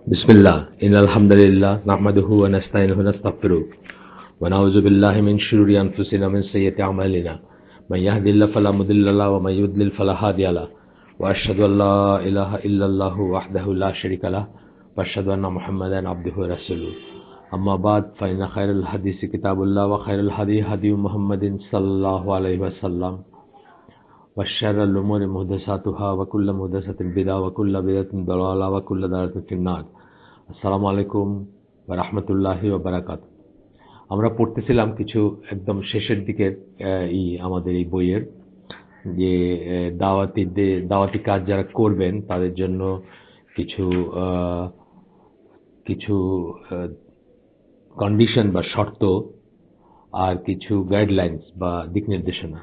बिस्मिल्लाह इन्नल हम्दुलिल्लाह नहमदुहु व नस्तईनुहु व नस्तगफिरुह व नऊज़ु बिल्लाहि मिन शुरूरि अनफुसिना व मिन सय्यिआति अअमालिना मन यहदिल्लाहु फला मुदिल्ल लहु व मन युद्लिल फला हादिय लहु व अशहदु अल्ला इलाहा इल्लल्लाहु वहदहु ला शरीका लहु व अशहदु अन्ना मुहम्मदन अब्दुहु व रसूलुहु अम्मा बाद फ़इन्न खैरल हदीस किताबुल्लाह व खैरुल हदी हदी मुहम्मदिन सल्लल्लाहु अलैहि वसल्लम व शर्रुल उमूरि मुहदसातुहा व कुल्लु मुहदसातिन बिदअह व कुल्लु बिदअतिन दलाला व कुल्लु दलालातिन फिन्नार। আসসালামু আলাইকুম ওয়া রাহমাতুল্লাহি ওয়া বারাকাতুহু। আমরা পড়তেছিলাম কিছু একদম শেষের দিকের আমাদের এই বইয়ের যে দাওয়াতি কাজ যারা করবেন তাদের জন্য কিছু কিছু কন্ডিশন বা শর্ত আর কিছু গাইডলাইন্স বা দিক নির্দেশনা।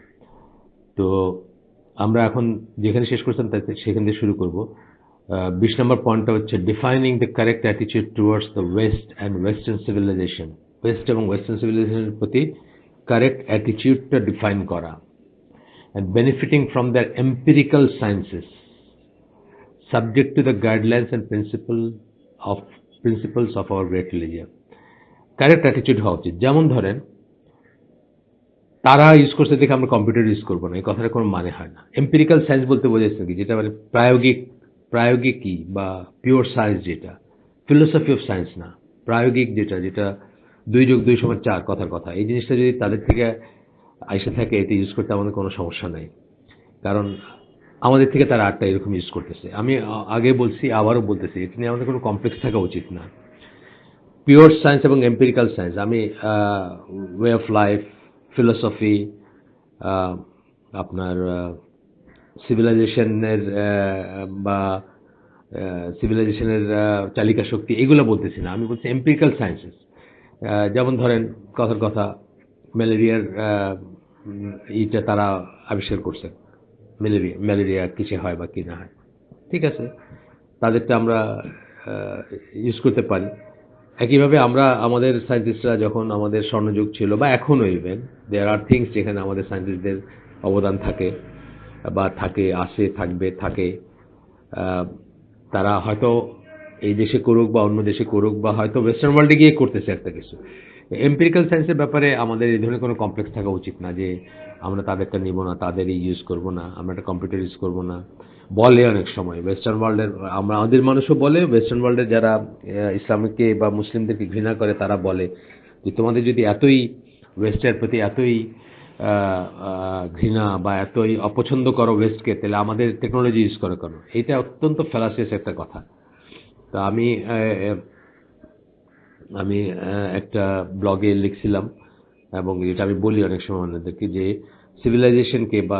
তো আমরা এখন যেখানে শেষ করছিলাম সেখান থেকে শুরু করব। 20 নম্বর পয়েন্টটা হচ্ছে defining the correct attitude towards the West and western civilization. West এবং ওয়েস্টার্ন সিভিলাইজেশনের প্রতি কারেক্ট অ্যাটিটিউডটা ডিফাইন করা and benefiting from their empirical sciences subject to the guidelines and principles of our great religion. Correct attitude হওয়া উচিত। যেমন ধরেন, তারা ইউজ করছে দেখে আমরা কম্পিউটার ইউজ করবো না, এই কথাটা কোনো মানে হয় না। এম্পিরিক্যাল সায়েন্স বলতে বোঝাচ্ছে কি, যেটা মানে প্রায়োগিকই বা পিওর সায়েন্স, যেটা ফিলোসফি অফ সায়েন্স না, প্রায়োগিক যেটা 2+2=4 কথার কথা, এই জিনিসটা যদি তাদের থেকে আইসা থাকে এতে ইউজ করতে আমাদের কোনো সমস্যা নাই। কারণ আমাদের থেকে তারা আটটা এরকম ইউজ করতেছে। আমি আগে বলছি, আবারও বলতেছি, এটা নিয়ে আমাদের কোনো কমপ্লেক্স থাকা উচিত না। পিওর সায়েন্স এবং এম্পিরিক্যাল সায়েন্স, আমি ওয়ে অফ লাইফ, ফিলোসফি, আপনার সিভিলাইজেশনের বা সিভিলাইজেশনের চালিকা শক্তি, এগুলো বলতেছি না। আমি বলছি এম্পিরিক্যাল সায়েন্সেস। যেমন ধরেন, কথার কথা, ম্যালেরিয়ার এইটা তারা আবিষ্কার করছে। ম্যালেরিয়া কিসে হয় বা কি না হয়, ঠিক আছে, তাদেরটা আমরা ইউজ করতে পারি। একইভাবে আমরা আমাদের সায়েন্টিস্টরা যখন আমাদের স্বর্ণযুগ ছিল বা এখনও ইভেন দেয়ার আর থিংস যেখানে আমাদের সায়েন্টিস্টদের অবদান থাকে বা আসে, থাকবে, থাকে, তারা হয়তো এই দেশে করুক বা অন্য দেশে করুক বা হয়তো ওয়েস্টার্ন ওয়ার্ল্ডে গিয়ে করতেছে একটা কিছু। এম্পিরিক্যাল সায়েন্সের ব্যাপারে আমাদের এই ধরনের কোনো কমপ্লেক্স থাকা উচিত না যে আমরা তাদেরটা নিব না, তাদেরই ইউজ করব না, আমরা একটা কম্পিউটার ইউজ করব না। বলে অনেক সময় ওয়েস্টার্ন ওয়ার্ল্ডের, আমাদের মানুষও বলে, ওয়েস্টার্ন ওয়ার্ল্ডের যারা ইসলামকে বা মুসলিমদেরকে ঘৃণা করে তারা বলে যে তোমাদের যদি এতই ওয়েস্টের প্রতি এতই ঘৃণা বা এতই অপছন্দ করো ওয়েস্টকে, তাহলে আমাদের টেকনোলজি ইউজ করে কেন? এটা অত্যন্ত ফ্যালাসিয়াস একটা কথা। তো আমি একটা ব্লগে লিখছিলাম এবং এটা আমি বলি অনেক সময় আপনাদেরকে যে সিভিলাইজেশনকে বা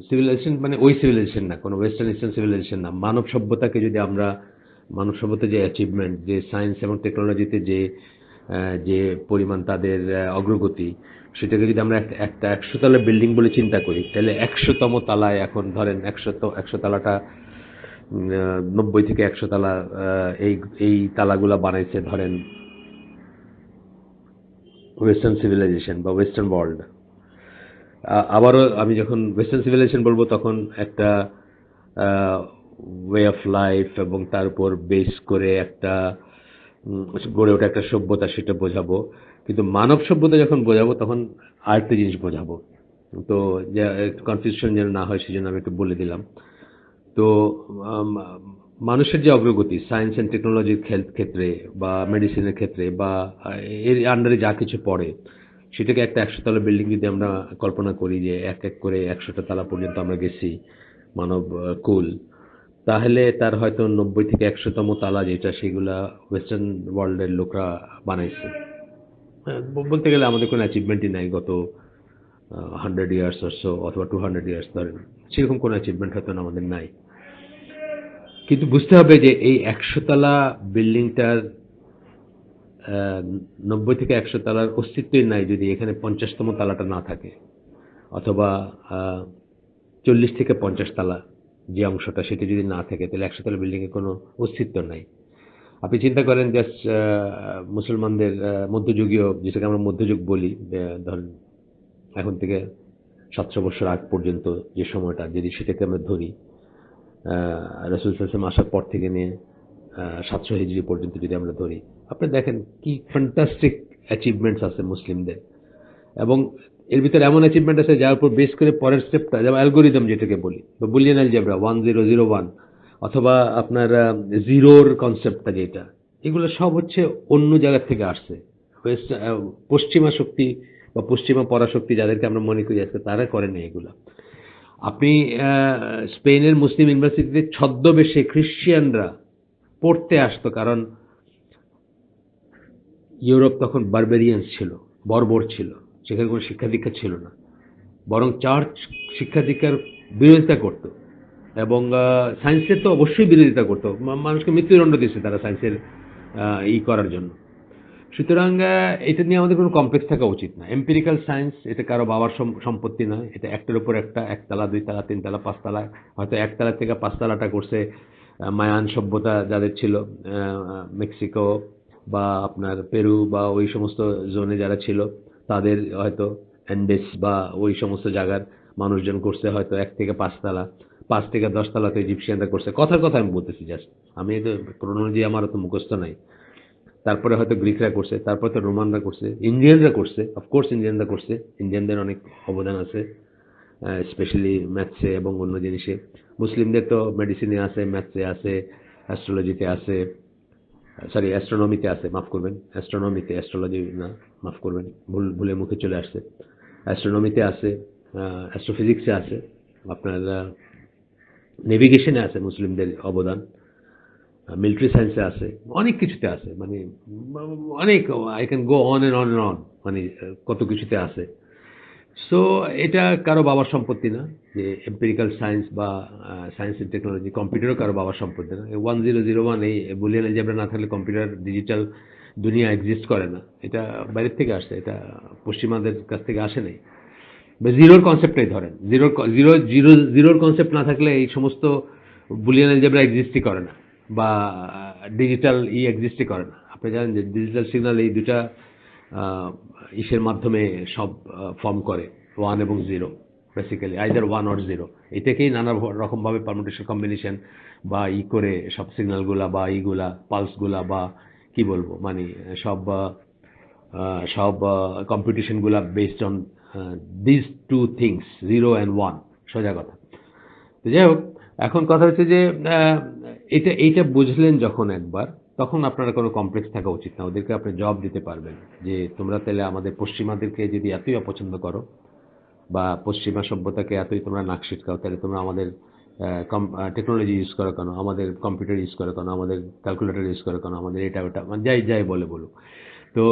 সিভিলাইজেশন মানে ওই সিভিলাইজেশন না, কোনো ওয়েস্টার্ন ইস্টার্ন সিভিলাইজেশন না, মানব সভ্যতাকে যদি আমরা, মানব সভ্যতার যে অ্যাচিভমেন্ট, যে সায়েন্স এবং টেকনোলজিতে যে পরিমাণ তাদের অগ্রগতি, সেটাকে যদি আমরা একটা 100 তলা বিল্ডিং বলে চিন্তা করি, তাহলে 100তম তালায়, এখন ধরেন 100 তালাটা 90 থেকে 100 তালা, এই তালাগুলা বানাইছে ধরেন ওয়েস্টার্ন সিভিলাইজেশন বা ওয়েস্টার্ন ওয়ার্ল্ড। আবারও আমি যখন ওয়েস্টার্ন সিভিলাইজেশন বলবো তখন একটা ওয়ে অফ লাইফ এবং তার উপর বেস করে একটা গড়ে ওঠা একটা সভ্যতা, সেটা বোঝাবো। কিন্তু মানব সভ্যতা যখন বোঝাবো তখন আরেকটা জিনিস বোঝাবো। তো কনফিউশন যেন না হয় সেজন্য আমি একটু বলে দিলাম। তো মানুষের যে অগ্রগতি সায়েন্স অ্যান্ড টেকনোলজির ক্ষেত্রে বা মেডিসিনের ক্ষেত্রে বা এর আন্ডারে যা কিছু পড়ে, সেটাকে একটা 100 তলা বিল্ডিং যদি আমরা কল্পনা করি যে এক এক করে 100টা তালা পর্যন্ত আমরা গেছি মানব কুল, তাহলে তার হয়তো 90 থেকে 100তম তালা যেটা, সেগুলা ওয়েস্টার্ন ওয়ার্ল্ডের লোকরা বানাইছে। বলতে গেলে আমাদের কোনো অ্যাচিভমেন্টই নাই গত 100 ইয়ার্স অর্সো অথবা 200 ইয়ার্স ধরেন, সেরকম কোনো অ্যাচিভমেন্ট হয়তো আমাদের নাই। কিন্তু বুঝতে হবে যে এই 100 তলা বিল্ডিংটার 90 থেকে 100 তালার অস্তিত্বই নাই যদি এখানে 50তম তালাটা না থাকে, অথবা 40 থেকে 50 তালা যে অংশটা, সেটা যদি না থাকে, তাহলে 100 তলা বিল্ডিংয়ের কোনো অস্তিত্ব নাই। আপনি চিন্তা করেন জাস্ট মুসলমানদের মধ্যযুগীয়, যেটাকে আমরা মধ্যযুগ বলি, ধরেন এখন থেকে 700 বছর আগ পর্যন্ত যে সময়টা, যদি সেটাকে আমরা ধরি, রাসূল সাল্লাল্লাহু আলাইহি ওয়াসাল্লাম আসার পর থেকে নিয়ে 700 হিজরি পর্যন্ত যদি আমরা ধরি, আপনি দেখেন কি ফ্যান্টাস্টিক অ্যাচিভমেন্টস আছে মুসলিমদের। এবং এর ভিতরে এমন অ্যাচিভমেন্ট আছে যার উপর বেস করে পরের স্টেপটা, যেমন অ্যালগোরিদম যেটাকে বলি, বা বুলিয়ান অ্যালজেব্রা 1001, অথবা আপনার জিরোর কনসেপ্টটা যেটা, এগুলো সব হচ্ছে অন্য জায়গা থেকে আসছে। ওয়েস্ট পশ্চিমা শক্তি বা পশ্চিমা পরাশক্তি যাদেরকে আমরা মনে করি আজকে, তারা করেনি এগুলো। আপনি স্পেনের মুসলিম ইউনিভার্সিটিতে ছদ্মবেশে খ্রিশ্চিয়ানরা পড়তে আসতো, কারণ ইউরোপ তখন বারবেরিয়ান্স ছিল, বর্বর ছিল, সেখানে কোনো শিক্ষা দীক্ষা ছিল না, বরং চার্চ শিক্ষা দীক্ষার বিরোধিতা করত। এবং সায়েন্সের তো অবশ্যই বিরোধিতা করতো, মানুষকে মৃত্যুদণ্ড দিয়েছে তারা সায়েন্সের করার জন্য। সুতরাং এটা নিয়ে আমাদের কোনো কমপ্লেক্স থাকা উচিত না। এম্পিরিক্যাল সায়েন্স এটা কারো বাবার সম্পত্তি নয়, এটা একটার উপর একটা, একতলা, দুইতলা, তিনতলা, পাঁচতলা, হয়তো একতলা থেকে পাঁচতলাটা করছে মায়ান সভ্যতা যাদের ছিল, মেক্সিকো বা আপনার পেরু বা ওই সমস্ত জোনে যারা ছিল, তাদের হয়তো অ্যান্ডেস বা ওই সমস্ত জায়গার মানুষজন করছে হয়তো 1 থেকে 5 তলা, 5 থেকে 10 তলা তো ইজিপশিয়ানরা করছে। কথার কথা আমি বলতেছি জাস্ট, আমি তো ক্রোনোলজি আমার তো মুখস্থ নাই। তারপরে হয়তো গ্রিকরা করছে, তারপরে তো রোমানরা করছে, ইন্ডিয়ানরা করছে, অফকোর্স ইন্ডিয়ানরা করছে, ইন্ডিয়ানদের অনেক অবদান আছে, স্পেশালি ম্যাথসে এবং অন্য জিনিসে। মুসলিমদের তো মেডিসিনে আছে, ম্যাথসে আছে, অ্যাস্ট্রোলজিতে আছে, সরি অ্যাস্ট্রোনমিতে আছে, মাফ করবেন, অ্যাস্ট্রোনমিতে, অ্যাস্ট্রোলজি না, মাফ করবেন, ভুলে মুখে চলে আসছে। অ্যাস্ট্রোনমিতে আছে, অ্যাস্ট্রোফিজিক্সে আছে, আপনার নেভিগেশনে আছে মুসলিমদের অবদান, মিলিটারি সায়েন্সে আছে, অনেক কিছুতে আছে, মানে অনেক, I can go on and on and on, মানে কত কিছুতে আছে। সো এটা কারো বাবার সম্পত্তি না, যে এম্পিরিক্যাল সায়েন্স বা সায়েন্স এন্ড টেকনোলজি, কম্পিউটারও কারো বাবার সম্পত্তি না। 1001 এই বুলিয়ান অ্যালজেব্রা না থাকলে কম্পিউটার, ডিজিটাল দুনিয়া এক্সিস্ট করে না। এটা বাইরের থেকে আসছে, এটা পশ্চিমাদের কাছ থেকে আসে নাই। বা জিরোর কনসেপ্টটাই ধরেন, জিরোর কনসেপ্ট না থাকলে এই সমস্ত বুলিয়ান অ্যালজেব্রা এক্সিস্টই করে না, বা ডিজিটাল এক্সিস্টই করে না। আপনি জানেন যে ডিজিটাল সিগন্যাল এই দুটা ইসের মাধ্যমে সব ফর্ম করে, 1 এবং 0, বেসিক্যালি আইদার 1 or 0। এটাকেই নানা রকমভাবে পারমুটেশন কম্বিনেশন বা করে সব সিগন্যালগুলা বা পালসগুলা বা কি বলবো, মানে সব সব কম্পিটিশনগুলা based on this two things, 0 and 1, সোজা কথা। তো যাই হোক, এখন কথা হচ্ছে যে এইটা বুঝলেন যখন একবার, তখন আপনারা কোনো কমপ্লেক্স থাকা উচিত না। ওদেরকে আপনি জবাব দিতে পারবেন যে তোমরা তাহলে আমাদের পশ্চিমাদেরকে যদি এতই অপছন্দ করো, বা পশ্চিমা সভ্যতাকে এতই তোমরা নাক সিটকাও, তাহলে তোমরা আমাদের টেকনোলজি ইউজ করো কেন, আমাদের কম্পিউটার ইউজ করো কেন, আমাদের ক্যালকুলেটর ইউজ করো কেন, আমাদের এটা ওটা, মানে যাই যাই বলুক। তো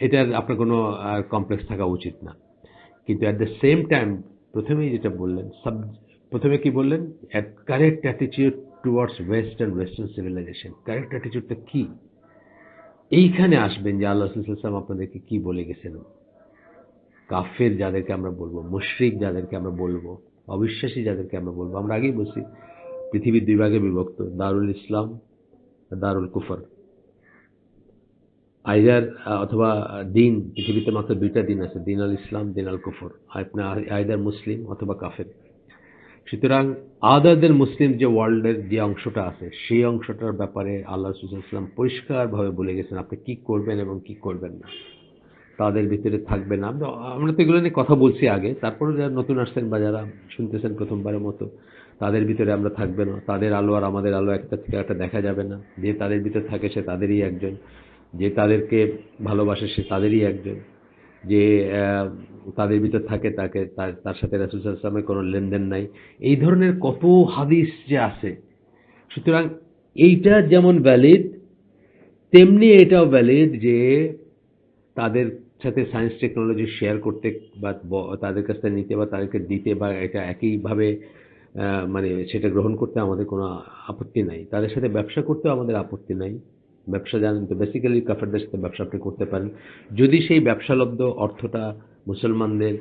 এটার আপনার কোনো কমপ্লেক্স থাকা উচিত না। কিন্তু অ্যাট দ্য সেম টাইম, প্রথমেই যেটা বললেন, প্রথমে কি বললেন, কারেক্ট অ্যাটিচিউড towards west and western civilization. Correct অ্যাটিচিউডটা কি? এইখানে আসবেন যে আল্লাহ রাসূল সাল্লাল্লাহু আলাইহি ওয়াসাল্লাম আপনাদেরকে কি বলে গেছেন। কাফের যাদেরকে আমরা বলবো, মুশরিক যাদেরকে আমরা বলবো, অবিশ্বাসী যাদেরকে আমরা বলবো, আমরা আগেই বলছি পৃথিবীর 2 ভাগে বিভক্ত, দারুল ইসলাম, দারুল কুফর। আইদার অথবা দিন, পৃথিবীতে মাত্র 2টা দিন আছে, দিন আল ইসলাম, দিন আল কুফর। আপনি আইদার মুসলিম অথবা কাফের। সুতরাং আদারদের মুসলিম যে ওয়ার্ল্ডের যে অংশটা আছে, সেই অংশটার ব্যাপারে আল্লাহ রাসূল সাল্লাল্লাহু আলাইহি ওয়াসাল্লাম পরিষ্কারভাবে বলে গেছেন আপনি কি করবেন এবং কি করবেন না। তাদের ভিতরে থাকবে না, আমরা তো এগুলো নিয়ে কথা বলছি আগে, তারপরে যারা নতুন আসছেন বা যারা শুনতেছেন প্রথমবারের মতো, তাদের ভিতরে আমরা থাকবে না। তাদের আলো আর আমাদের আলো একটা থেকে একটা দেখা যাবে না। যে তাদের ভিতরে থাকে সে তাদেরই একজন, যে তাদেরকে ভালোবাসে সে তাদেরই একজন, যে তাদের ভিতর থাকে তাকে তার সাথে রাসূল সাল্লাল্লাহু আলাইহি ওয়াসাল্লামের কোনো লেনদেন নাই। এই ধরনের কত হাদিস যে আছে। সুতরাং এইটা যেমন ভ্যালিড, তেমনি এটাও ভ্যালিড যে তাদের সাথে সায়েন্স টেকনোলজি শেয়ার করতে, বা তাদের কাছ থেকে নিতে বা তাদেরকে দিতে, বা এটা একইভাবে মানে সেটা গ্রহণ করতে আমাদের কোনো আপত্তি নাই। তাদের সাথে ব্যবসা করতেও আমাদের আপত্তি নাই। ব্যবসা জানেন তো, বেসিক্যালি কাফেরদের সাথে ব্যবসা আপনি করতে পারেন, যদি সেই ব্যবসালব্ধ অর্থটা মুসলমানদের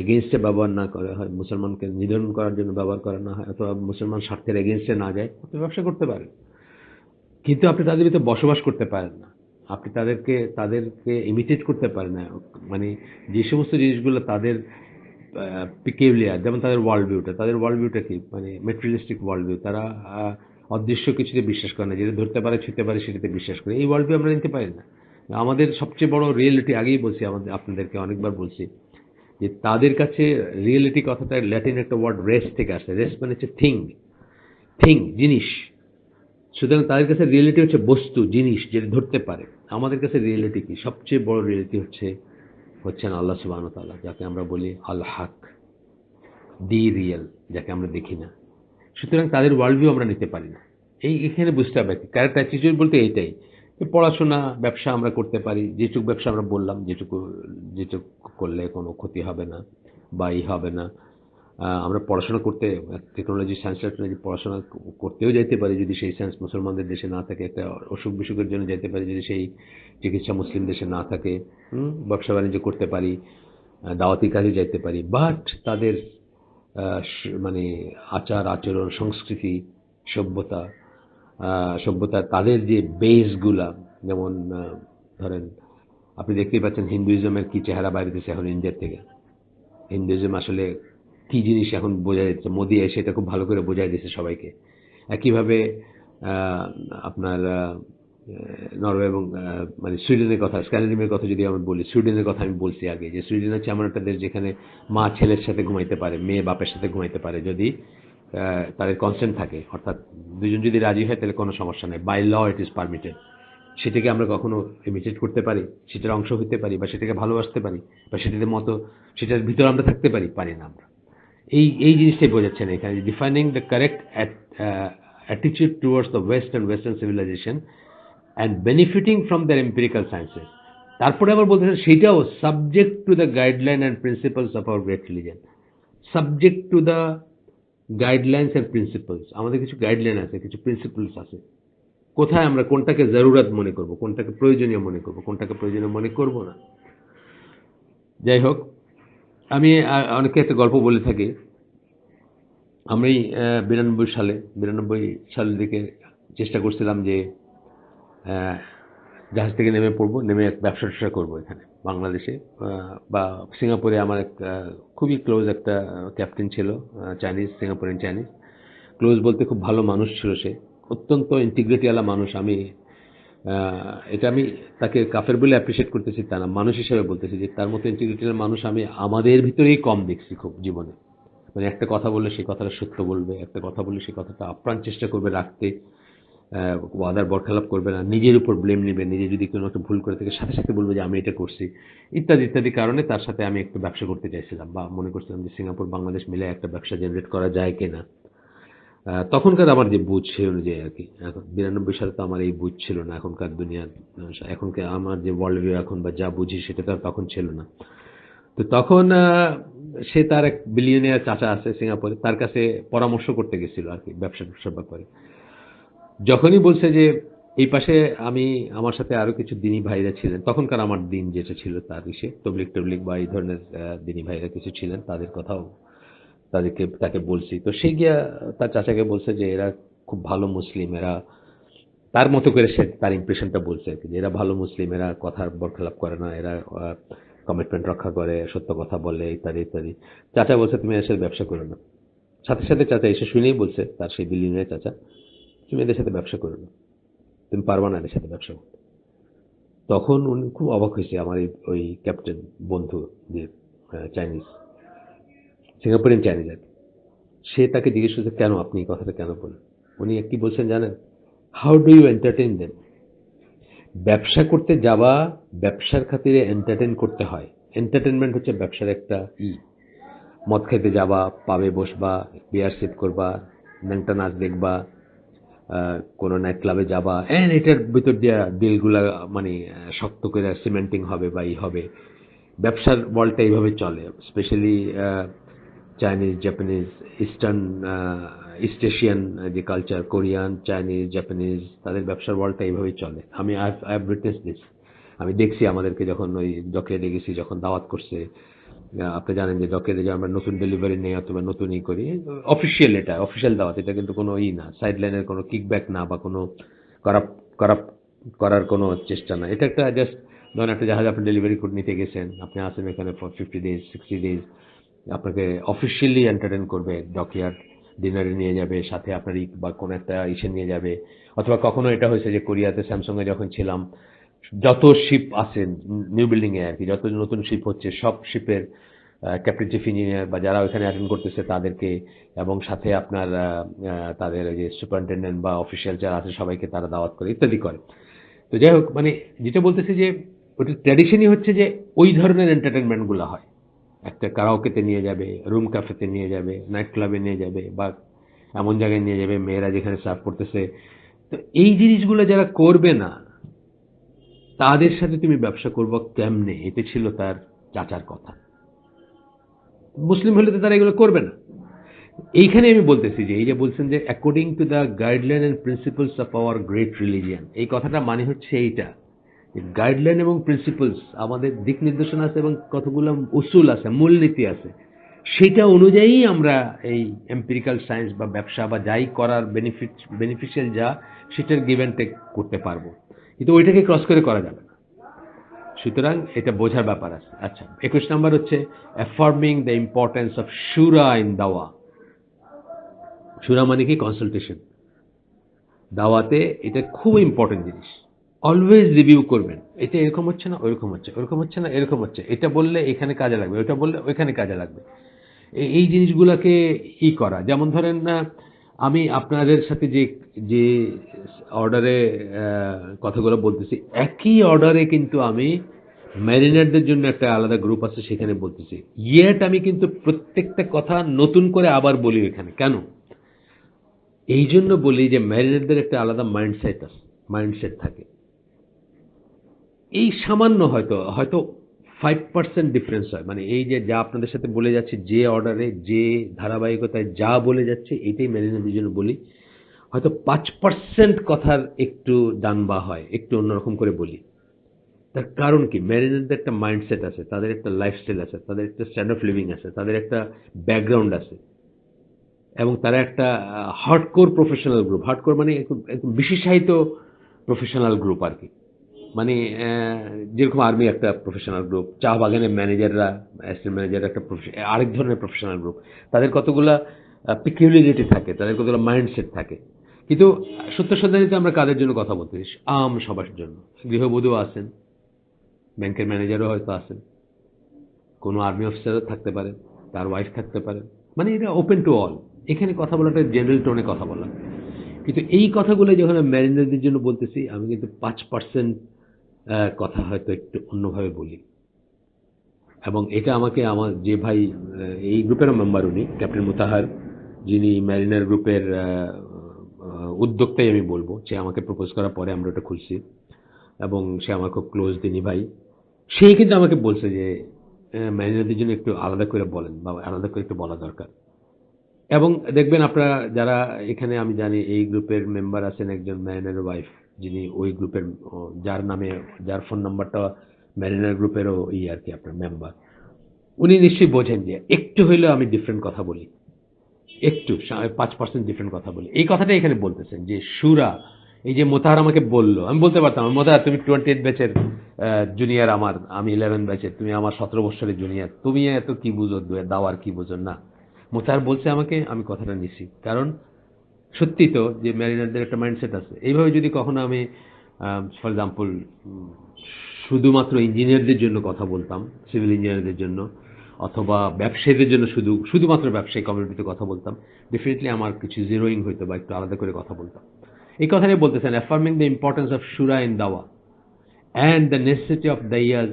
এগেনস্টে ব্যবহার না করা হয়, মুসলমানকে নিধন করার জন্য ব্যবহার করা না হয়, অথবা মুসলমান স্বার্থের এগেনস্টে না যায়, আপনি ব্যবসা করতে পারেন। কিন্তু আপনি তাদের ভিতরে বসবাস করতে পারেন না। আপনি তাদেরকে ইমিটেট করতে পারেন না। মানে যে সমস্ত জিনিসগুলো তাদের পিকিউলিয়ার, যেমন তাদের ওয়ার্ল্ড ভিউটা কি, মানে মেটেরিয়ালিস্টিক ওয়ার্ল্ড ভিউ। তারা অদৃশ্য কিছুতে বিশ্বাস করে না, যেটা ধরতে পারে ছুঁতে পারে সেটাতে বিশ্বাস করে। এই ওয়ার্ল্ড ভিউ আমরা নিতে পারি না। আমাদের সবচেয়ে বড় রিয়েলিটি, আগেই বলছি, আমাদের আপনাদেরকে অনেকবার বলছি, যে তাদের কাছে রিয়েলিটি কথাটা ল্যাটিন একটা ওয়ার্ড রেস থেকে আসে। রেস মানে হচ্ছে থিং, থিং জিনিস। সুতরাং তাদের কাছে রিয়েলিটি হচ্ছে বস্তু, জিনিস, যেটা ধরতে পারে। আমাদের কাছে রিয়েলিটি কি? সবচেয়ে বড় রিয়েলিটি হচ্ছেন আল্লাহ সুবহানাহু ওয়া তাআলা, যাকে আমরা বলি আল হক, দি রিয়েল, যাকে আমরা দেখি না। সুতরাং তাদের ওয়ার্ল্ড ভিউ আমরা নিতে পারি না। এখানে বুঝতে হবে ক্যারেক্টার অ্যাটিটিউড বলতে এইটাই, যে পড়াশোনা, ব্যবসা আমরা করতে পারি, যেটুকু ব্যবসা আমরা বললাম, যেটুকু যেটুকু করলে কোনো ক্ষতি হবে না বা হবে না। আমরা পড়াশোনা করতে, টেকনোলজি, সায়েন্স টেকনোলজি পড়াশোনা করতেও যাইতে পারি, যদি সেই সায়েন্স মুসলমানদের দেশে না থাকে। একটা অসুখ বিসুখের জন্য যেতে পারি, যদি সেই চিকিৎসা মুসলিম দেশে না থাকে। ব্যবসা বাণিজ্য করতে পারি, দাওয়াতি কাজে যাইতে পারি। বাট তাদের মানে আচার আচরণ, সংস্কৃতি, সভ্যতা, সভ্যতা, তাদের যে বেসগুলা, যেমন ধরেন আপনি দেখতেই পাচ্ছেন হিন্দুইজমের কি চেহারা বাইরেতেছে এখন ইন্ডিয়ার থেকে। হিন্দুইজম আসলে কি জিনিস এখন বোঝা যাচ্ছে, মোদি এসে এটা খুব ভালো করে বোঝাই দিয়েছে সবাইকে। একইভাবে আপনার নরওয়ে এবং মানে সুইডেনের কথা, স্ক্যান্ডিনেভিয়ার কথা যদি আমি বলি, সুইডেনের কথা আমি বলছি আগে, যে সুইডেন হচ্ছে এমন একটা দেশ যেখানে মা ছেলের সাথে ঘুমাইতে পারে, মেয়ে বাপের সাথে ঘুমাইতে পারে, যদি তাদের কনসেন্ট থাকে, অর্থাৎ দুজন যদি রাজি হয় তাহলে কোনো সমস্যা নেই। By law it is permitted. সেটাকে আমরা কখনো ইমিটেট করতে পারি, সেটার অংশ হতে পারি, বা সেটাকে ভালোবাসতে পারি, বা সেটার মতো, সেটার ভিতরে আমরা থাকতে পারি, পারি না আমরা। এই জিনিসটাই বোঝাচ্ছেন এখানে, defining the correct attitude towards the West and western civilization and benefiting from their empirical sciences. তারপরে আবার বলতেছেন সেটাও subject to the guideline and principles of our great religion. Subject to the guidelines and principles. আমাদের কিছু guideline আছে, কিছু principles আছে। কোথায় আমরা কোনটাকে জরুরত মনে করব, কোনটাকে প্রয়োজনীয় মনে করব, কোনটাকে প্রয়োজনীয় মনে করব না। যাই হোক, আমি অনেকে একটা গল্প বলে থাকি। আমি 92 সালের দিকে চেষ্টা করছিলাম যে জাহাজ থেকে নেমে পড়বো, নেমে এক ব্যবসা ট্যাবসা করবো এখানে বাংলাদেশে বা সিঙ্গাপুরে। আমার এক খুবই ক্লোজ একটা ক্যাপ্টেন ছিল, চাইনিজ, সিঙ্গাপুরিয়ান চাইনিজ। ক্লোজ বলতে খুব ভালো মানুষ ছিল সে, অত্যন্ত ইন্টিগ্রিটিওয়ালা মানুষ। এটা আমি তাকে কাফের বলে অ্যাপ্রিসিয়েট করতেছি তা না, মানুষ হিসেবে বলতেছি যে তার মতো ইন্টিগ্রিটিওয়ালা মানুষ আমি আমাদের ভিতরেই কম দেখছি খুব জীবনে। মানে একটা কথা বললে সেই কথাটা সত্য বলবে, একটা কথা বললে সেই কথাটা আপ্রাণ চেষ্টা করবে রাখতে, ওয়াদার বরখেলাপ করবে না, নিজের উপর ব্লেম নেবে, নিজে যদি কোনো একটা ভুল করে থাকে সাথে সাথে বলবে যে আমি এটা করছি, ইত্যাদি ইত্যাদি কারণে তার সাথে আমি একটু ব্যবসা করতে চাইছিলাম, বা মনে করছিলাম যে সিঙ্গাপুর বাংলাদেশ মিলে একটা ব্যবসা জেনারেট করা যায় কিনা। তখনকার আমার যে বুঝ সে অনুযায়ী আর কি। এখন 92 সালে তো আমার এই বুঝ ছিল না, এখনকার দুনিয়ার, এখনকার আমার যে ওয়ার্ল্ড ভিউ এখন বা যা বুঝি সেটা তো আর তখন ছিল না। তো তখন সে তার এক বিলিয়নিয়ার চাচা আছে সিঙ্গাপুরে, তার কাছে পরামর্শ করতে গেছিল আর কি ব্যবসার ব্যাপারে। যখনই বলছে যে এই পাশে আমি, আমার সাথে আরো কিছু দিনী ভাইরা ছিলেন, তখনকার আমার দিন যেটা ছিল তার ইসে তবলিগ টবলিগ বা এই ধরনের দিনী ভাইরা কিছু ছিলেন, তাদের কথাও তাকে বলছি। তো সে গিয়া তার চাচাকে বলছে যে এরা খুব ভালো মুসলিম, এরা তার মতো করে সে তার ইমপ্রেশনটা বলছে আর কি, যে এরা ভালো মুসলিম, এরা কথার বরখেলাপ করে না, এরা কমিটমেন্ট রক্ষা করে, সত্য কথা বলে, ইত্যাদি ইত্যাদি। চাচা বলছে তুমি এর সাথে ব্যবসা করো না। সাথে সাথে চাচা এসে শুনেই বলছে, তার সেই বিলিয়নের চাচা, তুমি এদের সাথে ব্যবসা করো না, তুমি পারবা না এদের সাথে ব্যবসা করতে। তখন উনি খুব অবাক হয়েছে, আমার ওই ক্যাপ্টেন বন্ধু, যে চাইনিজ, সিঙ্গাপুরিয়ান চাইনিজ আর কি। সে তাকে জিজ্ঞেস করছে কেন আপনি এই কথাটা কেন বলেন। উনি কি বলছেন জানেন? How do you entertain them. ব্যবসা করতে যাওয়া, ব্যবসার খাতিরে এন্টারটেইন করতে হয়। এন্টারটেনমেন্ট হচ্ছে ব্যবসার একটা মদ খেতে যাবা, পাবে বসবা, বিয়ার সিপ করবা, ন্যাংটা নাচ দেখবা, কোনো নাইট ক্লাবে যাবা, এন্ড এটার ভিতর দিয়ে ডিলগুলা মানে শক্ত করে সিমেন্টিং হবে বা হবে। ব্যবসার ওয়ার্ল্ডটা এইভাবে চলে, specially Chinese, Japanese, eastern, east Asian যে কালচার, কোরিয়ান, চাইনিজ, জাপানিজ, তাদের ব্যবসার ওয়ার্ল্ডটা এইভাবেই চলে। I have witness this. আমি দেখছি আমাদেরকে যখন ওই ডকিয়ার্ডে গেছি, যখন দাওয়াত করছে, আপনি জানেন যে ডকিয়ার্ডে যে আমরা নতুন ডেলিভারি নেই অথবা নতুন করি, অফিসিয়াল, এটা অফিসিয়াল দাওয়াত, এটা কিন্তু কোনো না, সাইড লাইনের কোনো কিকব্যাক না, বা কোনো করাপ করাপ করার কোনো চেষ্টা না। এটা একটা জাস্ট, ধরেন একটা জাহাজ আপনি ডেলিভারি করে নিতে গেছেন, আপনি আসেন এখানে ফর 50 days 60 days, আপনাকে অফিসিয়ালি এন্টারটেন করবে ডকইয়ার্ড। ডিনারে নিয়ে যাবে, সাথে আপনার বা কোনো একটা ইসে নিয়ে যাবে। অথবা কখনো এটা হয়েছে যে কোরিয়াতে স্যামসং এ যখন ছিলাম, যত শিপ আছে নিউ বিল্ডিং এ আর কি, যত নতুন শিপ হচ্ছে সব শিপের ক্যাপ্টেন চিফ ইঞ্জিনিয়ার বা যারা ওখানে অ্যাটেন্ড করতেছে তাদেরকে, এবং সাথে আপনার তাদের ওই যে সুপারিনটেন্ডেন্ট বা অফিসিয়াল যারা আছে সবাইকে তারা দাওয়াত করে ইত্যাদি করে। তো যাই হোক, মানে যেটা বলতেছি যে ওটা ট্র্যাডিশনই হচ্ছে যে ওই ধরনের এন্টারটেনমেন্ট গুলো হয়। একটা কারাওকেতে নিয়ে যাবে, রুম ক্যাফেতে নিয়ে যাবে, নাইট ক্লাবে নিয়ে যাবে, বা এমন জায়গায় নিয়ে যাবে মেয়েরা যেখানে সার্ভ করতেছে। তো এই জিনিসগুলো যারা করবে না, তাদের সাথে তুমি ব্যবসা করবো কেমনে, এটা ছিল তার চাচার কথা। মুসলিম হলে তো তারা এগুলো করবে না। এইখানে আমি বলতেছি যে এই যে বলছেন যে according to the guideline and principles of our great religion, এই কথাটা মানে হচ্ছে এইটা, গাইডলাইন এবং প্রিন্সিপলস আমাদের দিক নির্দেশনা আছে এবং কতগুলো উসুল আছে, মূলনীতি আছে, সেটা অনুযায়ী আমরা এই এম্পিরিক্যাল সায়েন্স বা ব্যবসা বা যাই করার বেনিফিশিয়াল যা, সেটার গিভ অ্যান্ড টেক করতে পারবো। কিন্তু ওইটাকে ক্রস করে করা যাবে না। সুতরাং এটা বোঝার ব্যাপার আছে। আচ্ছা, 21 নাম্বার হচ্ছে অ্যাফার্মিং দ্য ইম্পর্টেন্স অফ শুরা ইন দাওয়া। শুরা মানে কি? কনসালটেশন। দাওয়াতে এটা খুব ইম্পর্টেন্ট জিনিস। অলওয়েজ রিভিউ করবেন, এটা এরকম হচ্ছে না, ওইরকম হচ্ছে, ওরকম হচ্ছে না, এরকম হচ্ছে, এটা বললে এখানে কাজে লাগবে, ওইটা বললে ওইখানে কাজে লাগবে। এই জিনিসগুলোকে করা, যেমন ধরেন না, আমি আপনাদের সাথে যে যে অর্ডারে কথাগুলো বলতেছি, একই অর্ডারে কিন্তু আমি ম্যারিনারদের জন্য একটা আলাদা গ্রুপ আছে সেখানে বলতেছি, ইয়েট আমি কিন্তু প্রত্যেকটা কথা নতুন করে আবার বলি এখানে। কেন? এই জন্য বলি যে ম্যারিনারদের একটা আলাদা মাইন্ডসেট থাকে। এই সামান্য হয়তো হয়তো 5% ডিফারেন্স হয়, মানে এই যে যা আপনাদের সাথে বলে যাচ্ছে, যে অর্ডারে যে ধারাবাহিকতায় যা বলে যাচ্ছে, এটাই ম্যারিনারদের জন্য বলি। হয়তো 5% কথার একটু ডান বা হয়, একটু অন্যরকম করে বলি। তার কারণ কি? ম্যারিনারদের একটা মাইন্ডসেট আছে, তাদের একটা লাইফস্টাইল আছে, তাদের একটা স্ট্যান্ড অফ লিভিং আছে, তাদের একটা ব্যাকগ্রাউন্ড আছে, এবং তারা একটা হার্ডকোর প্রফেশনাল গ্রুপ। হার্ডকোর মানে একদম বিশেষায়িত প্রফেশনাল গ্রুপ আর কি। মানে যেরকম আর্মি একটা প্রফেশনাল গ্রুপ, চা বাগানের ম্যানেজাররা, অ্যাসিস্ট্যান্ট ম্যানেজাররা একটা আরেক ধরনের প্রফেশনাল গ্রুপ। তাদের কতগুলা পিকিউলিয়ারিটি থাকে, তাদের কতগুলো মাইন্ডসেট থাকে। কিন্তু সত্য সন্ধানীতে আমরা কাদের জন্য কথা বলতেছি? আম সবার জন্য। গৃহবধূও আছেন, ব্যাংকের ম্যানেজারও হয়তো আছেন, কোনো আর্মি অফিসারও থাকতে পারে, তার ওয়াইফ থাকতে পারে। মানে এটা ওপেন টু অল। এখানে কথা বলাটা জেনারেল টোনে কথা বলা। কিন্তু এই কথাগুলো যখন আমি ম্যারিনারদের জন্য বলতেছি, আমি কিন্তু 5% কথা হয়তো একটু অন্যভাবে বলি। এবং এটা আমাকে আমার যে ভাই, এই গ্রুপেরও মেম্বার, উনি ক্যাপ্টেন মুতাহার, যিনি ম্যারিনার গ্রুপের উদ্যোক্তাই আমি বলবো, সে আমাকে প্রপোজ করার পরে আমরা ওটা খুলছি, এবং সে আমার খুব ক্লোজ দিনী ভাই। সে কিন্তু আমাকে বলছে যে ম্যারিনারদের জন্য একটু আলাদা করে বলেন, বা আলাদা করে একটু বলা দরকার। এবং দেখবেন আপনারা যারা এখানে, আমি জানি এই গ্রুপের মেম্বার আছেন একজন ম্যারিনার ওয়াইফ, যিনি ওই গ্রুপের যার নামে, যার ফোন নাম্বারটা ম্যারিনার গ্রুপেরও আর কি আপনার মেম্বার। উনি নিশ্চয়ই বোঝেন যে একটু হইলেও আমি ডিফারেন্ট কথা বলি, একটু 5% ডিফারেন্ট কথা বলি। এই কথাটা এখানে বলতেছেন যে সুরা, এই যে মোতাহার আমাকে বললো, আমি বলতে পারতাম মোতাহার তুমি 28 ব্যাচের জুনিয়র, আমি 11 ব্যাচের, তুমি আমার 17 বছরের জুনিয়র, তুমি এত কি বুঝো, দাওয়ার কি বুঝো না। মোতাহার বলছে আমাকে, আমি কথাটা নিছি, কারণ সত্যি তো যে ম্যারিনারদের একটা মাইন্ডসেট আছে। এইভাবে যদি কখনো আমি ফর এক্সাম্পল শুধুমাত্র ইঞ্জিনিয়ারদের জন্য কথা বলতাম, সিভিল ইঞ্জিনিয়ারদের জন্য, অথবা ব্যবসায়ীদের জন্য শুধুমাত্র ব্যবসায়ী কমিউনিটিতে কথা বলতাম, ডেফিনেটলি আমার কিছু জিরোইং হইতো বা একটু আলাদা করে কথা বলতাম। এই কথাটাই বলতেছেন, অ্যাফার্মিং দ্য ইম্পর্টেন্স অফ শুরা ইন দাওয়া অ্যান্ড দ্য নেসেসিটি অফ দাইয়াজ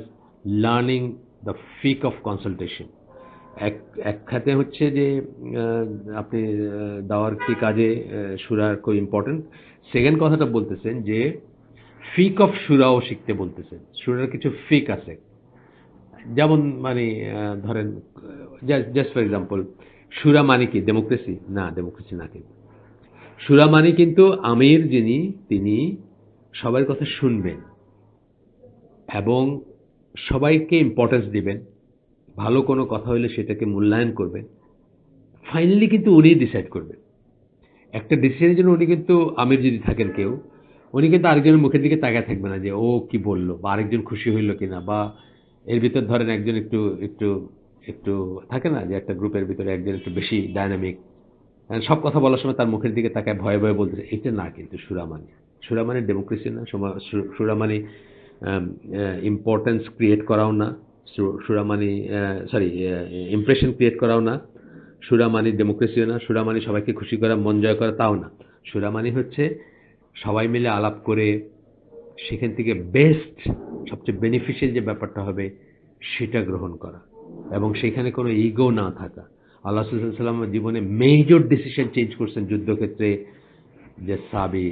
লার্নিং দ্য ফিক অফ কনসালটেশন। এক এক খাতে হচ্ছে যে আপনি দাওয়ার কি কাজে সুরার খুব ইম্পর্টেন্ট। সেকেন্ড কথাটা বলতেছেন যে ফিক অফ সুরাও শিখতে বলতেছেন। সুরার কিছু ফিক আছে, যেমন মানে ধরেন, জাস্ট ফর এক্সাম্পল, সুরা মানে কি? ডেমোক্রেসি না, ডেমোক্রেসি না। কিন্তু সুরা মানে কিন্তু আমির যিনি, তিনি সবার কথা শুনবেন এবং সবাইকে ইম্পর্টেন্স দিবেন, ভালো কোনো কথা হলে সেটাকে মূল্যায়ন করবেন, ফাইনালি কিন্তু উনি ডিসাইড করবেন একটা ডিসিশনের জন্য। উনি কিন্তু, আমির যদি থাকেন কেউ, উনি কিন্তু আরেকজনের মুখের দিকে তাকায় থাকবে না যে ও কি বললো, বা আরেকজন খুশি হইলো কিনা, বা এর ভিতর ধরেন একজন একটু একটু একটু থাকে না যে একটা গ্রুপের ভিতরে একজন একটু বেশি ডায়নামিক, সব কথা বলার সময় তার মুখের দিকে তাকায় ভয়ে ভয়ে বলতেছে, এটা না কিন্তু সুরামানি। সুরামানি ডেমোক্রেসি না, সুরামানি ইম্পর্টেন্স ক্রিয়েট করাও না, সুরামানি সরি ইমপ্রেশন ক্রিয়েট করাও না, সুরামানি ডেমোক্রেসিও না, সুরামানি সবাইকে খুশি করা মন জয় করা তাও না। সুরামানি হচ্ছে সবাই মিলে আলাপ করে সেখান থেকে বেস্ট সবচেয়ে বেনিফিশিয়াল যে ব্যাপারটা হবে সেটা গ্রহণ করা, এবং সেখানে কোনো ইগো না থাকা। আল্লাহ সাল্লাম জীবনে মেজর ডিসিশন চেঞ্জ করছেন যুদ্ধক্ষেত্রে, যে সাহাবী,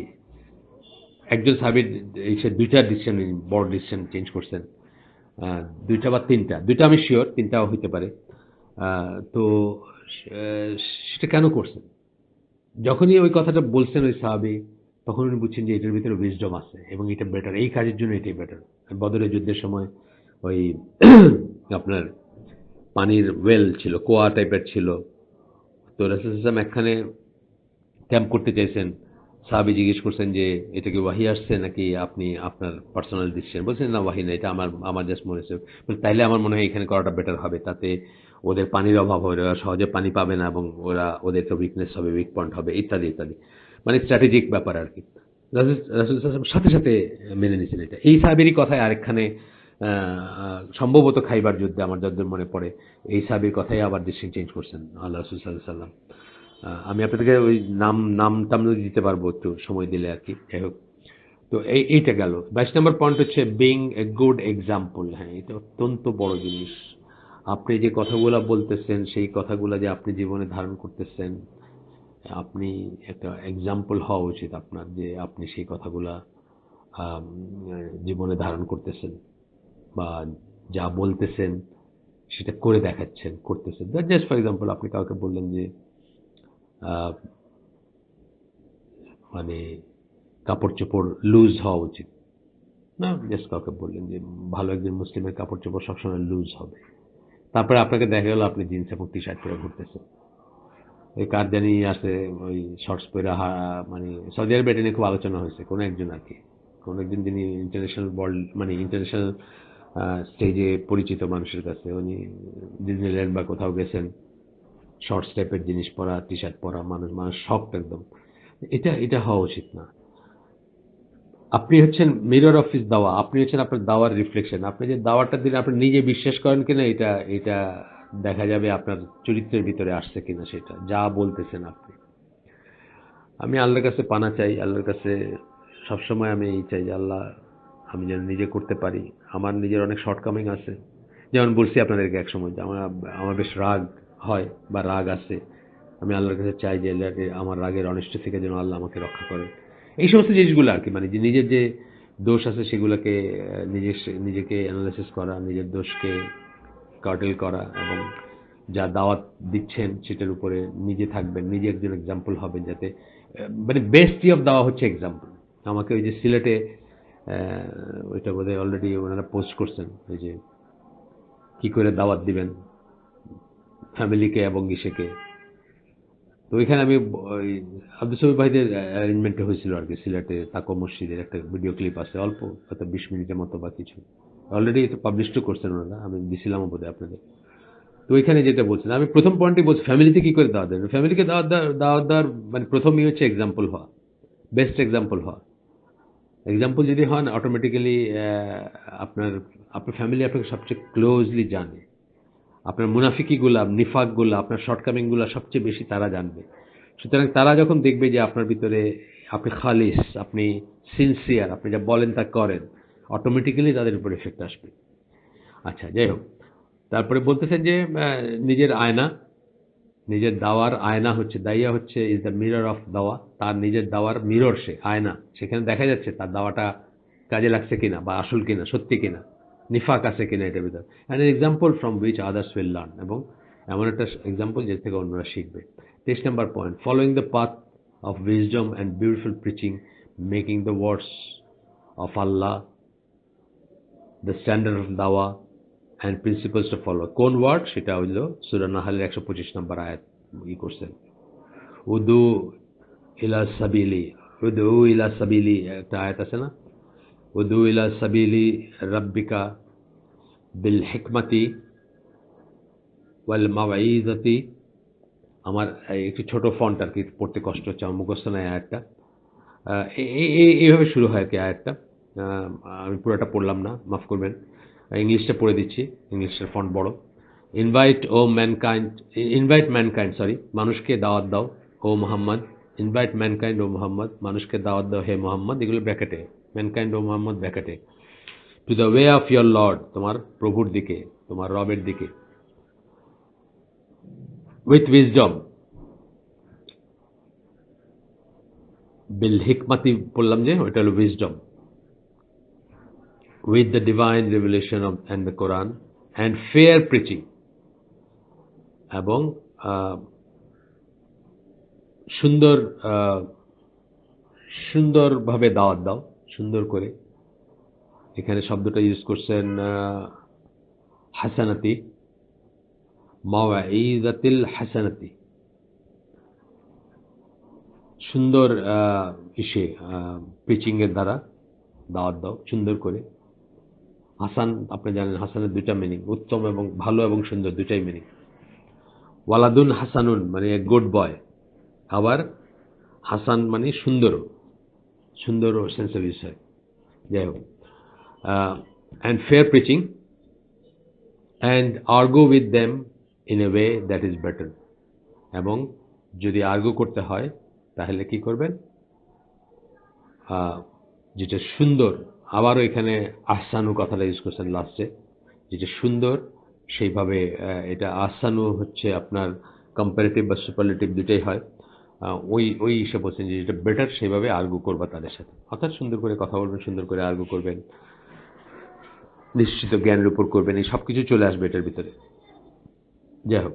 একজন সাহাবীর সে দুইটা ডিসিশন, বড় ডিসিশন চেঞ্জ করছেন, দুইটা বা তিনটা, দুইটা আমি শিওর, তিনটাও হইতে পারে। তো সেটা কেন করছেন? যখনই ওই কথাটা বলছেন ওই সাহাবী, তখন উনি বুঝছেন যে এটার ভিতরে উইজডম আছে এবং এটা বেটার, এই কাজের জন্য এটাই বেটার। বদরের যুদ্ধের সময় ওই আপনার পানির ওয়েল ছিল, কুয়া টাইপের ছিল, তো রাসূল সাল্লাল্লাহু আলাইহি ওয়াসাল্লাম একখানে ক্যাম্প করতে চাইছেন। সাহাবী জিজ্ঞেস করছেন যে এটা কি ওয়াহি আসছে নাকি আপনি আপনার পার্সোনাল ডিসিশন? বলছেন না, ওয়াহি না, এটা আমার আমার জাস্ট মনে হচ্ছে। তাইলে আমার মনে হয় এখানে করাটা বেটার হবে, তাতে ওদের পানির অভাব হবে, ওরা সহজে পানি পাবে না এবং ওদের তো উইকনেস হবে, উইক পয়েন্ট হবে, ইত্যাদি ইত্যাদি, মানে স্ট্র্যাটেজিক ব্যাপার আর কি। রাসূল সাল্লাল্লাহু আলাইহি ওয়াসাল্লাম সাথে সাথে মেনে নিয়েছেন এটা। এই সাহাবীরই কথায় আরেকখানে সম্ভবত খাইবার যুদ্ধে আমার যতদূর মনে পড়ে, এই সাহাবীর কথাই আবার ডিসিশন চেঞ্জ করছেন আল্লাহ রাসূল সাল্লাল্লাহু আলাইহি ওয়াসাল্লাম। আমি আপনাদেরকে ওই নাম টাম দিতে পারবো একটু সময় দিলে আর কি, যাই হোক। তো এইটা গেল। 22 নম্বর পয়েন্ট হচ্ছে বিং এ গুড এক্সাম্পল। হ্যাঁ, এটা অত্যন্ত বড় জিনিস। আপনি যে কথাগুলা বলতেছেন, সেই কথাগুলা যে আপনি জীবনে ধারণ করতেছেন, আপনি একটা এক্সাম্পল হওয়া উচিত আপনার, যে আপনি সেই কথাগুলা আম, জীবনে ধারণ করতেছেন, বা যা বলতেছেন সেটা করে দেখাচ্ছেন, করতেছেন। জাস্ট ফর এক্সাম্পল, আপনি কাউকে বললেন যে আহ, মানে কাপড় চোপড় লুজ হওয়া উচিত না, জাস্ট কাউকে বললেন যে ভালো একজন মুসলিমের কাপড় চোপড় সবসময় লুজ হবে, তারপরে আপনাকে দেখা গেল আপনি জিন্স এবং টি শার্ট পরে ঘুরতেছেন। ওই কার জানি আছে, ওই শর্টস পরে মানে সৌদি আরবে এটা নিয়ে খুব আলোচনা হয়েছে, কোনো একজন আর কি, কোনো একজন যিনি ইন্টারন্যাশনাল ওয়ার্ল্ড মানে ইন্টারন্যাশনাল স্টেজে পরিচিত মানুষের কাছে, উনি ডিজনিল্যান্ড বা কোথাও গেছেন, শর্টস টাইপের জিনিস পরা, টি শার্ট পরা, মানুষ মানুষ শক্ট একদম। এটা এটা হওয়া উচিত না। আপনি হচ্ছেন মিরর অফ হিজ দাওয়া, আপনি হচ্ছেন আপনার দাওয়ার রিফ্লেকশন। আপনি যে দাওয়াটা দিলে আপনি নিজে বিশ্বাস করেন কিনা, এটা এটা দেখা যাবে আপনার চরিত্রের ভিতরে আসছে কিনা, সেটা যা বলতেছেন আপনি। আমি আল্লাহর কাছে পানা চাই, আল্লাহর কাছে সবসময় আমি এই চাই যে আল্লাহ, আমি যেন নিজে করতে পারি। আমার নিজের অনেক শর্টকামিং আছে, যেমন বলছি আপনাদেরকে এক সময় যে আমার আমার বেশ রাগ হয় বা রাগ আছে। আমি আল্লাহর কাছে চাই যে আমার রাগের অনিষ্ট থেকে যেন আল্লাহ আমাকে রক্ষা করে। এই সমস্ত জিনিসগুলো আর কি, মানে যে নিজের যে দোষ আছে সেগুলোকে নিজেকে অ্যানালাইসিস করা, নিজের দোষকে কার্টেল করা, এবং যা দাওয়াত দিচ্ছেন সেটার উপরে নিজে থাকবেন, নিজে একজন এক্সাম্পল হবেন, যাতে মানে বেস্ট অফ দাওয়া হচ্ছে এক্সাম্পল। আমাকে ওই যে সিলেটে ওইটা বোধহয় অলরেডি ওনারা পোস্ট করছেন, ওই যে কি করে দাওয়াত দিবেন ফ্যামিলিকে এবং ইসেকে। তো ওইখানে আমি ওই আব্দুল শফিক ভাইদের অ্যারেঞ্জমেন্টে হয়েছিল আর কি, সিলেটে তাকো মসজিদের একটা ভিডিও ক্লিপ আছে, অল্প হয়তো 20 মিনিটের মতো বা কিছু, অলরেডি এটা পাবলিশও করছেন ওনারা, আমি দিছিলামও বোধহয় আপনাদের। তো ওইখানে যেটা বলছেন, আমি প্রথম পয়েন্টই বলছি, ফ্যামিলিতে কি করে দাওয়াত দেবেন। ফ্যামিলিকে দাওয়াত দেওয়ার মানে প্রথমই হচ্ছে এক্সাম্পল হওয়া, বেস্ট এক্সাম্পল হওয়া। এক্সাম্পল যদি হন, অটোমেটিক্যালি আপনার আপনার ফ্যামিলি আপনাকে সবচেয়ে ক্লোজলি জানে। আপনার মুনাফিকিগুলা, নিফাকগুলা, আপনার শর্টকামিংগুলা সবচেয়ে বেশি তারা জানবে। সুতরাং তারা যখন দেখবে যে আপনার ভিতরে আপনি খালিস, আপনি সিনসিয়ার, আপনি যা বলেন তা করেন, অটোমেটিক্যালি তাদের উপর এফেক্ট আসবে। আচ্ছা, যাই হোক। তারপরে বলতেছেন যে নিজের আয়না, নিজের দাওয়ার আয়না হচ্ছে, দাইয়া হচ্ছে ইজ দ্য মিরর অফ দাওয়া। তার নিজের দাওয়ার মিরর, সে আয়না, সেখানে দেখা যাচ্ছে তার দাওয়াটা কাজে লাগছে কিনা, বা আসল কিনা, সত্যি কিনা, নিফাক আছে কিনা এটার ভিতর। And example from which others will learn, এবং এমন একটা এক্সাম্পল যে থেকে অন্যরা শিখবে। 23 নম্বর point, following the path of wisdom and beautiful preaching, making the words of Allah the standard of দাওয়া অ্যান্ড প্রিন্সিপালস টু ফলো। কোন ওয়ার্ড? সেটা হইল সূরা নাহলের 125 নম্বর আয়াত করছেন, উদু ইলা সাবিলি, উদু ইলা সাবিলি, একটা আয়াত আছে না, উদু ইলা সাবিলি রাব্বিকা বিল হিকমাতি ওয়াল মাওয়াইজাতি আমার একটু ছোট ফন্ট আর কি, পড়তে কষ্ট হচ্ছে, আমার মুখস্থ নাই আয়াতটা। এইভাবে শুরু হয় আর কি আয়াতটা। আমি পুরোটা পড়লাম না, মাফ করবেন। ইংলিশটা পড়ে দিচ্ছি, ইংলিশের ফন্ট বড়। ইনভাইট ম্যানকাইন্ড, সরি, মানুষকে দাওয়াত দাও ও মোহাম্মদ। ইনভাইট ম্যানকাইন্ড ও মোহাম্মদ, মানুষকে দাওয়াত দাও হে মোহাম্মদ, এগুলো ব্র্যাকেটে, ম্যানকাইন্ড ও মোহাম্মদ ব্র্যাকেটে। To the way of your lord, তোমার প্রভুর দিকে, তোমার রবের দিকে। উইথ উইজডম, বিল হিকমাতি বললাম যে ওইটা হলো wisdom. With the divine revelation of and the Quran and fair preaching, এবং সুন্দর সুন্দরভাবে দাওয়াত দাও, সুন্দর করে। এখানে শব্দটা ইউজ করছেন হাসানাতি, মাওয়াইজাতিল হাসানাতি, সুন্দর ইসে পিচিং এর দ্বারা দাওয়াত দাও সুন্দর করে। হাসান, আপনি জানেন হাসানের দুইটা মিনিং, উত্তম এবং ভালো এবং সুন্দর দুইটাই মিনিং। ওয়ালাদুন হাসানুন মানে গুড বয়, আবার হাসান মানে সুন্দর, সুন্দর সেন্সের বিষয়। যাই হোক, and fair preaching and argue with them in a way that is better, এবং যদি আর্গো করতে হয় তাহলে কি করবেন, যেটা সুন্দর, আবারও এখানে আহসানু কথাটা ইউজ করছেন লাস্টে, যেটা সুন্দর সেইভাবে। এটা আহসানু হচ্ছে আপনার কম্পারেটিভ বা সুপারলেটিভ দুটাই হয়। ওই ওই হিসেবে বলছেন যে যেটা বেটার সেইভাবে আর্গু করবা তাদের সাথে, অর্থাৎ সুন্দর করে কথা বলবেন, সুন্দর করে আর্গু করবেন, নিশ্চিত জ্ঞানের উপর করবেন, এই সব কিছু চলে আসবে এটার ভিতরে। যাই হোক,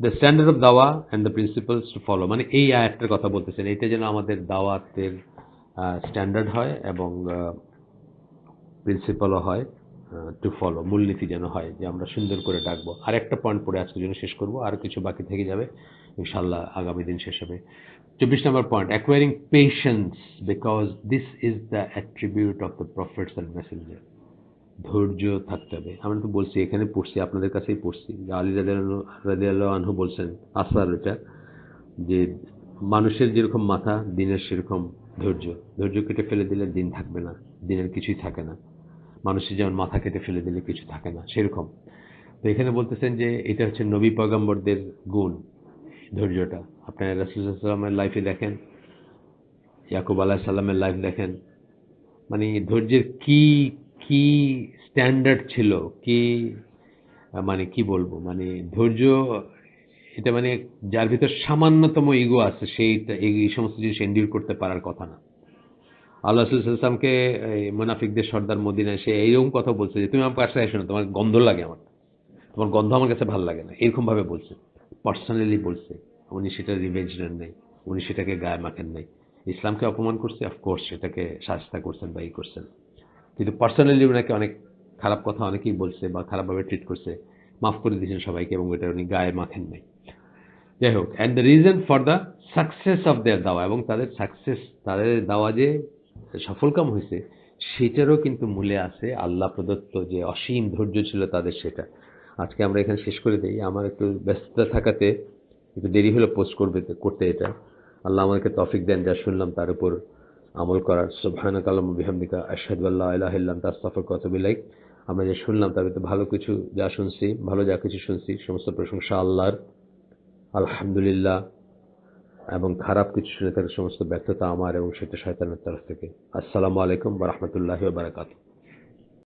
দ্য স্ট্যান্ডার্ড অফ দাওয়া and the principles to follow, মানে এই আয়াতটার কথা বলতেছেন, এটা যেন আমাদের দাওয়াতের স্ট্যান্ডার্ড হয় এবং প্রিন্সিপালও হয়, টু ফলো, মূলনীতি যেন হয়, যে আমরা সুন্দর করে ডাকবো। আর একটা পয়েন্ট পড়ে আজকের জন্য শেষ করবো, আর কিছু বাকি থেকে যাবে, ইনশাল্লাহ আগামী দিন শেষ হবে। 24 নম্বর point, acquiring patience because this is the attribute of the prophets and messenger. ধৈর্য থাকতে হবে। আমরা তো বলছি, এখানে পড়ছি, আপনাদের কাছেই পড়ছি, যে আলী রাদিয়াল্লাহু আনহু বলছেন, আসার এটা, যে মানুষের যেরকম মাথা, দিনের সেরকম ধৈর্য। ধৈর্য কেটে ফেলে দিলে দিন থাকবে না, দিনের কিছুই থাকে না। মানুষের যেমন মাথা কেটে ফেলে দিলে কিছু থাকে না, সেরকম। তো এখানে বলতেছেন যে এটা হচ্ছে নবী পয়গম্বরদের গুণ, ধৈর্যটা। আপনার রাসূলুল্লাহ সাল্লাল্লাহু আলাইহি ওয়াসাল্লামের লাইফে দেখেন, ইয়াকুব আলাইহিস সালামের লাইফ দেখেন, মানে ধৈর্যের কি কি স্ট্যান্ডার্ড ছিল, কি মানে কি বলবো, মানে ধৈর্য, এটা মানে যার ভিতর সামান্যতম ইগো আছে সেইটা এই সমস্ত জিনিস এন্ডিউর করতে পারার কথা না। আল্লাহ রাসূল সাল্লাল্লাহু আলাইহি ওয়াসাল্লামকে মুনাফিকদের সর্দার মদিনায় সে এইরকম কথা বলছে যে তুমি আমার কাছে এসো না, তোমার গন্ধ লাগে, আমার তোমার গন্ধ আমার কাছে ভালো লাগে না, এরকম ভাবে বলছে, পার্সোনালি বলছে। উনি সেটা রিভেঞ্জ নেন নাই, উনি সেটাকে গায়ে মাখেন নাই। ইসলামকে অপমান করছে, অফকোর্স সেটাকে শাস্তা করছেন বা ই করছেন, কিন্তু পার্সোনালি ওনাকে অনেক খারাপ কথা অনেকেই বলছে বা খারাপভাবে ট্রিট করছে, মাফ করে দিয়েছেন সবাইকে, এবং এটা উনি গায়ে মাখেন নাই। যাই হোক, and the reason for the success of their দাওয়া, এবং তাদের সাকসেস, তাদের দাওয়া যে সফলকাম হয়েছে, সেটারও কিন্তু মূলে আছে আল্লাহ প্রদত্ত যে অসীম ধৈর্য ছিল তাদের, সেটা। আজকে আমরা এখানে শেষ করে দিই, আমার একটু ব্যস্ততা থাকাতে একটু দেরি হলো পোস্ট করতে এটা। আল্লাহ আমাদেরকে তৌফিক দেন যা শুনলাম তার উপর আমল করার। সুবহানাকা আল্লাহুম্মা বিহামদিকা আশহাদু আল্লা ইলাহা ইল্লা আনতা আস্তাগফিরুকা ওয়া আতুবু ইলাইক। আমরা যে শুনলাম তার ভিতরে ভালো কিছু যা শুনছি, ভালো যা কিছু শুনছি, সমস্ত প্রশংসা আল্লাহর, আলহামদুলিল্লাহ। এবং খারাপ কিছু শুনে থাকলে সমস্ত ব্যর্থতা আমার, এবং সেটা শয়তানের তরফ থেকে। আসসালামু আলাইকুম ওয়া রাহমাতুল্লাহি ওয়া বারাকাতুহু।